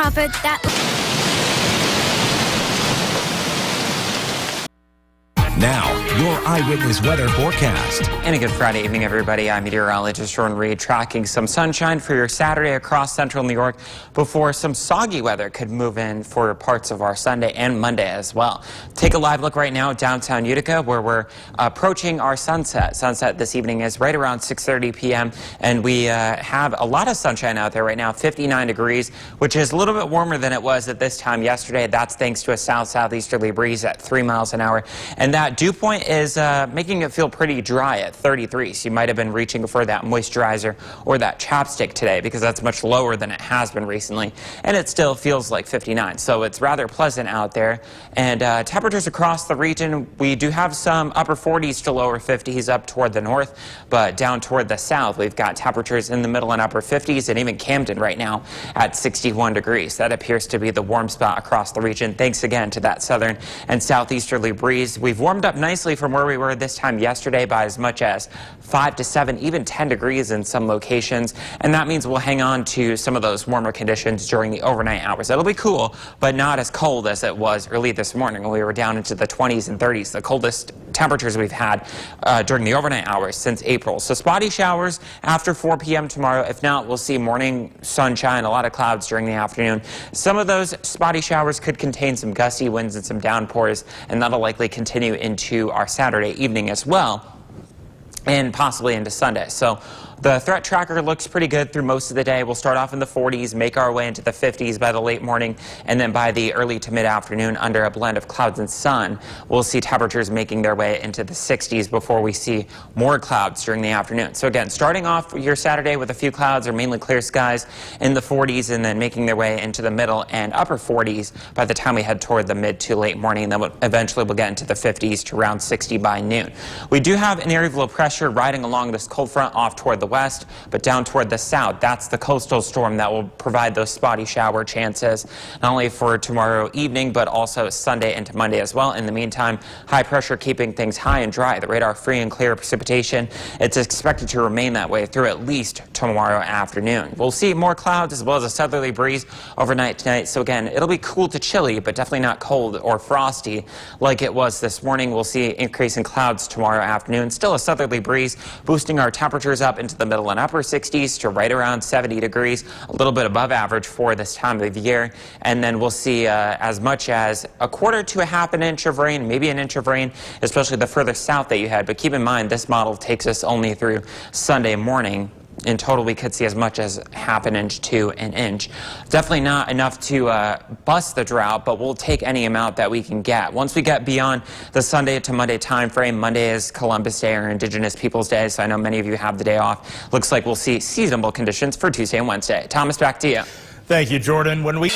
profit that... Now, your eyewitness weather forecast. And a good Friday evening, everybody. I'm meteorologist Jordan Reed, tracking some sunshine for your Saturday across central New York before some soggy weather could move in for parts of our Sunday and Monday as well. Take a live look right now at downtown Utica, where we're approaching our sunset. Sunset this evening is right around 6:30 p.m. and we have a lot of sunshine out there right now, 59 degrees, which is a little bit warmer than it was at this time yesterday. That's thanks to a south-southeasterly breeze at 3 miles an hour. And that dew point is making it feel pretty dry at 33, so you might have been reaching for that moisturizer or that chapstick today because that's much lower than it has been recently, and it still feels like 59, so it's rather pleasant out there. And temperatures across the region, we do have some upper 40s to lower 50s up toward the north, but down toward the south we've got temperatures in the middle and upper 50s, and even Camden right now at 61 degrees. That appears to be the warm spot across the region, thanks again to that southern and southeasterly breeze. We've warmed up nicely from where we were this time yesterday by as much as 5 to 7, even 10 degrees in some locations, and that means we'll hang on to some of those warmer conditions during the overnight hours. It'll be cool, but not as cold as it was early this morning when we were down into the 20s and 30s, the coldest temperatures we've had during the overnight hours since April. So spotty showers after 4 p.m. tomorrow. If not, we'll see morning sunshine, a lot of clouds during the afternoon. Some of those spotty showers could contain some gusty winds and some downpours, and that'll likely continue into our Saturday evening as well, and possibly into Sunday. So the threat tracker looks pretty good through most of the day. We'll start off in the 40s, make our way into the 50s by the late morning, and then by the early to mid-afternoon, under a blend of clouds and sun, we'll see temperatures making their way into the 60s before we see more clouds during the afternoon. So again, starting off your Saturday with a few clouds or mainly clear skies in the 40s, and then making their way into the middle and upper 40s by the time we head toward the mid to late morning, and then eventually we'll get into the 50s to around 60 by noon. We do have an area of low pressure riding along this cold front off toward the west, but down toward the south. That's the coastal storm that will provide those spotty shower chances, not only for tomorrow evening, but also Sunday into Monday as well. In the meantime, high pressure keeping things high and dry. The radar free and clear precipitation, it's expected to remain that way through at least tomorrow afternoon. We'll see more clouds as well as a southerly breeze overnight tonight. So again, it'll be cool to chilly, but definitely not cold or frosty like it was this morning. We'll see an increase in clouds tomorrow afternoon. Still a southerly breeze, boosting our temperatures up into the middle and upper 60s to right around 70 degrees, a little bit above average for this time of year. And then we'll see as much as a quarter to a half an inch of rain, maybe an inch of rain, especially the further south that you head. But keep in mind, this model takes us only through Sunday morning. In total, we could see as much as half an inch to an inch. Definitely not enough to bust the drought, but we'll take any amount that we can get. Once we get beyond the Sunday to Monday time frame, Monday is Columbus Day or Indigenous Peoples Day, so I know many of you have the day off. Looks like we'll see seasonable conditions for Tuesday and Wednesday. Thomas, back to you. Thank you, Jordan. When we...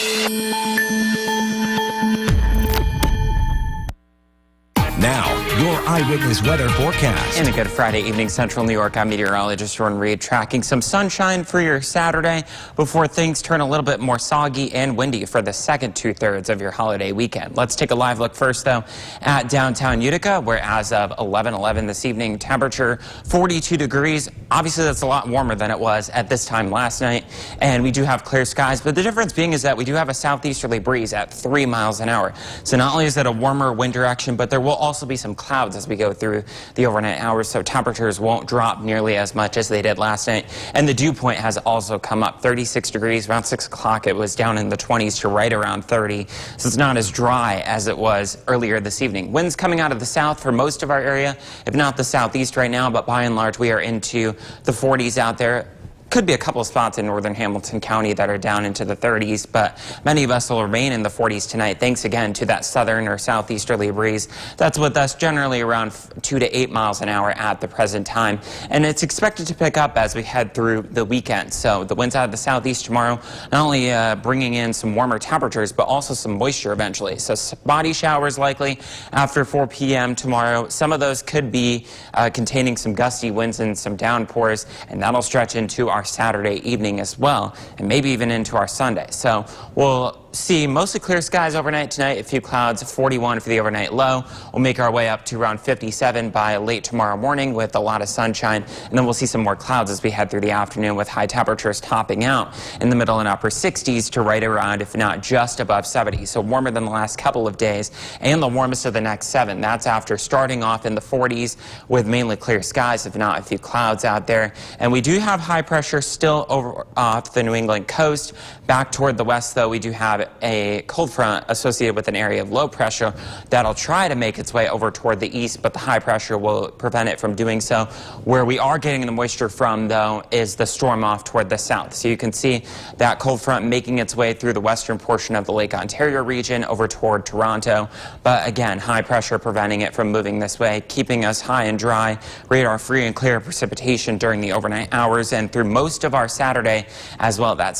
Now, your eyewitness weather forecast. And a good Friday evening, central New York. I'm meteorologist Jordan Reed, tracking some sunshine for your Saturday before things turn a little bit more soggy and windy for the second two-thirds of your holiday weekend. Let's take a live look first, though, at downtown Utica, where as of 11:11 this evening, temperature 42 degrees. Obviously, that's a lot warmer than it was at this time last night, and we do have clear skies, but the difference being is that we do have a southeasterly breeze at 3 miles an hour. So not only is it a warmer wind direction, but there will also be some clouds as we go through the overnight hours, so temperatures won't drop nearly as much as they did last night. And the dew point has also come up, 36 degrees. Around 6 o'clock, it was down in the 20s to right around 30, so it's not as dry as it was earlier this evening. Winds coming out of the south for most of our area, if not the southeast right now, but by and large, we are into the 40s out there. Could be a couple of spots in northern Hamilton County that are down into the 30s, but many of us will remain in the 40s tonight, thanks again to that southern or southeasterly breeze. That's with us generally around 2 to 8 miles an hour at the present time, and it's expected to pick up as we head through the weekend. So the winds out of the southeast tomorrow, not only bringing in some warmer temperatures, but also some moisture eventually. So spotty showers likely after 4 p.m. tomorrow. Some of those could be containing some gusty winds and some downpours, and that'll stretch into our Saturday evening as well, and maybe even into our Sunday. So we'll see mostly clear skies overnight tonight. A few clouds, 41 for the overnight low. We'll make our way up to around 57 by late tomorrow morning with a lot of sunshine. And then we'll see some more clouds as we head through the afternoon with high temperatures topping out in the middle and upper 60s to right around, if not just above 70. So warmer than the last couple of days and the warmest of the next 7. That's after starting off in the 40s with mainly clear skies, if not a few clouds out there. And we do have high pressure still over off the New England coast. Back toward the west, though, we do have a cold front associated with an area of low pressure that'll try to make its way over toward the east, but the high pressure will prevent it from doing so. Where we are getting the moisture from, though, is the storm off toward the south. So you can see that cold front making its way through the western portion of the Lake Ontario region over toward Toronto. But again, high pressure preventing it from moving this way, keeping us high and dry, radar free and clear precipitation during the overnight hours and through most of our Saturday as well. That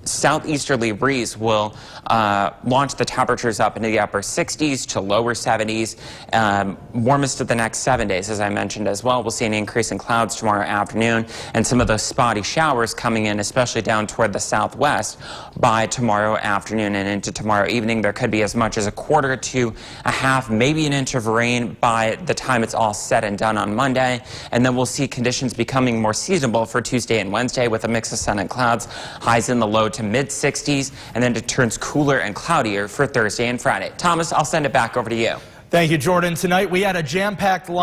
southeasterly breeze will launch the temperatures up into the upper 60s to lower 70s. Warmest of the next 7 days, as I mentioned as well. We'll see an increase in clouds tomorrow afternoon and some of those spotty showers coming in, especially down toward the southwest by tomorrow afternoon and into tomorrow evening. There could be as much as a quarter to a half, maybe an inch of rain by the time it's all said and done on Monday. And then we'll see conditions becoming more seasonable for Tuesday and Wednesday with a mix of sun and clouds, highs in the low to mid 60s, and then it turns cooler and cloudier for Thursday and Friday. Thomas, I'll send it back over to you. Thank you, Jordan. Tonight we had a jam-packed